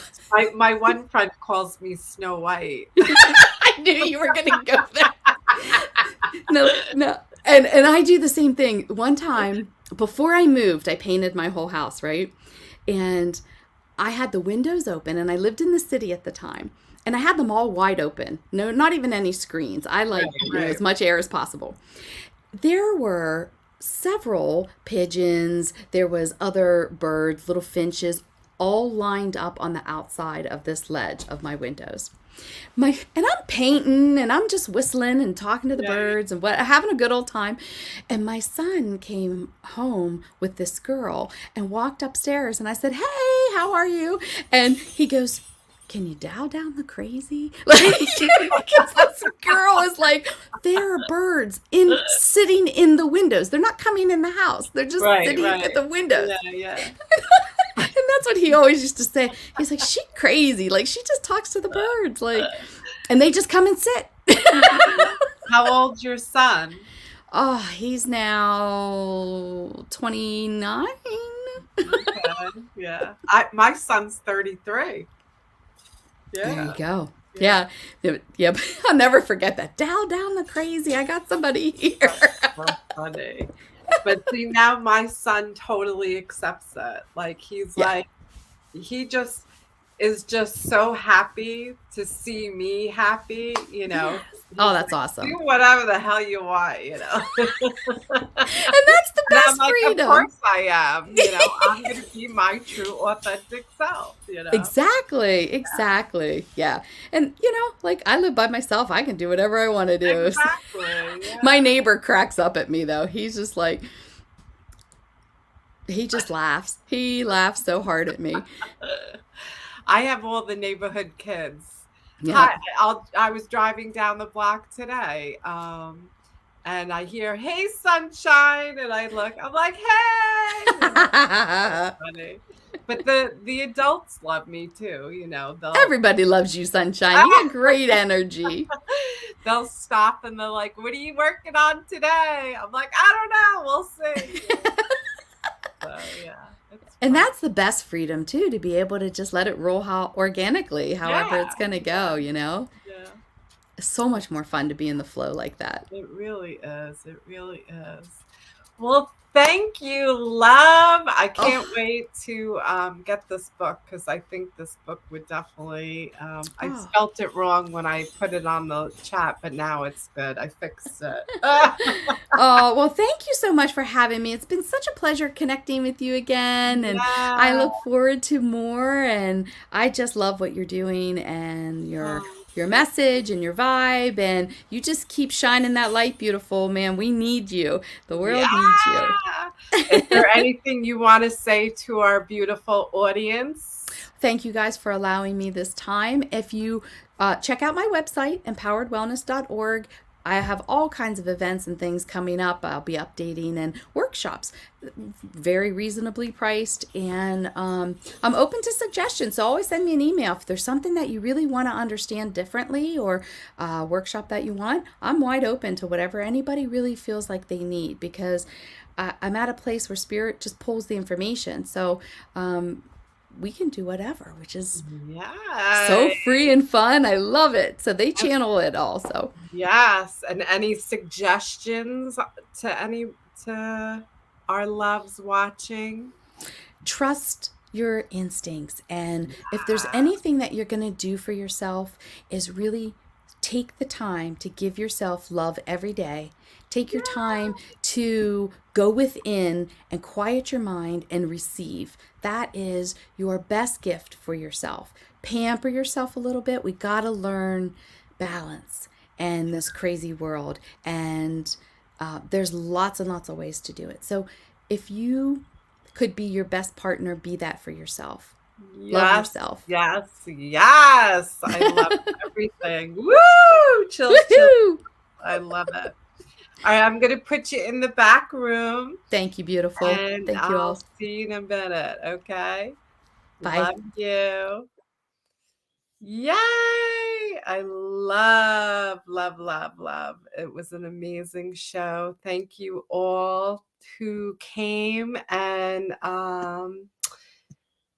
My one friend calls me Snow White. I knew you were going to go there. No, no. And I do the same thing. One time, before I moved, I painted my whole house, right? And I had the windows open and I lived in the city at the time. And I had them all wide open. No, not even any screens. I Right, like, right. as much air as possible. There were several pigeons, there was other birds, little finches, all lined up on the outside of this ledge of my windows. And I'm painting and I'm just whistling and talking to the Yeah, yeah. birds and having a good old time. And my son came home with this girl and walked upstairs and I said, "Hey, how are you?" And he goes, "Can you dial down the crazy?" Like, because this girl is like, there are birds sitting in the windows. They're not coming in the house. They're just Right, sitting at right. the windows. Yeah, yeah. And that's what he always used to say. He's like, "She crazy. Like, she just talks to the birds. Like, and they just come and sit." How old's your son? Oh, he's now 29. Okay. Yeah. My son's 33. There you Yeah. go. Yeah. Yeah. Yeah. I'll never forget that. Dial down the crazy. I got somebody here. So funny. But see, now my son totally accepts it. Like he's Yeah. like he just is just so happy to see me happy, you know. Yes. Oh, He's that's like, awesome. do whatever the hell you want, you know. And that's the And I'm best like, of freedom. course I am, you know. I'm gonna be my true authentic self, you know. Exactly, exactly. Yeah. And like I live by myself. I can do whatever I want to do. Exactly. My Yeah. neighbor cracks up at me though. He's just like he just laughs. He laughs so hard at me. I have all the neighborhood kids. Yeah. Hi, I was driving down the block today, and I hear, "Hey, sunshine," and I look, I'm like, "Hey," you know, funny. But the adults love me too, you know. Everybody loves you, Sunshine. You got great energy. They'll stop and they're like, "What are you working on today?" I'm like, "I don't know. We'll see." You know? So yeah, it's And fun. that's the best freedom too, to be able to just let it roll how organically, however Yeah, it's going to yeah, go. yeah. It's so much more fun to be in the flow like that. It really is. It really is. Well, thank you, love. I can't Oh, wait to get this book because I think this book would definitely. I oh. spelt it wrong when I put it on the chat, but now it's good. I fixed it. Oh, well, thank you so much for having me. It's been such a pleasure connecting with you again, and I Yeah. look forward to more. And I just love what you're doing and Oh, your thank message and your vibe, and you just keep shining that light, beautiful man. We need you. The Yeah. world needs you. Is there anything you want to say to our beautiful audience? Thank you guys for allowing me this time. If you check out my website, empoweredwellness.org, I have all kinds of events and things coming up. I'll be updating and workshops, very reasonably priced. And I'm open to suggestions. So always send me an email. If there's something that you really want to understand differently or a workshop that you want, I'm wide open to whatever anybody really feels like they need because I'm at a place where spirit just pulls the information. So we can do whatever, which is so Yeah. free and fun. I love it. So they channel it also. Yes, and any suggestions to our loves watching? Trust your instincts. And if there's Yeah. anything that you're going to do for yourself, is really take the time to give yourself love every day. Take your time to go within and quiet your mind and receive. That is your best gift for yourself. Pamper yourself a little bit. We got to learn balance in this crazy world. And there's lots and lots of ways to do it. So if you could be your best partner, be that for yourself. Love Yes, yourself. yes, yes. I love everything. Woo! Chills, chills. Woohoo! I love it. All right, I'm gonna put you in the back room Thank you, beautiful. and Thank you I'll all. see you in a minute, okay? Bye. Love you. Yay! I love, love, love, love. It was an amazing show. Thank you all who came and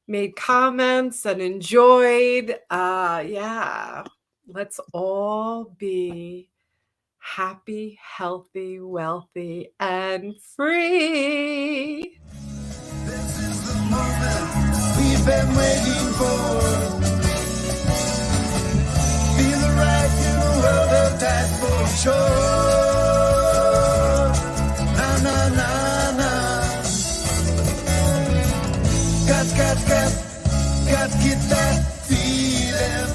made comments and enjoyed. Yeah, let's all be happy, healthy, wealthy, and free. This is the moment we've been waiting for. Feel the right in a world of time for sure. Na na na na. Got, get that feeling.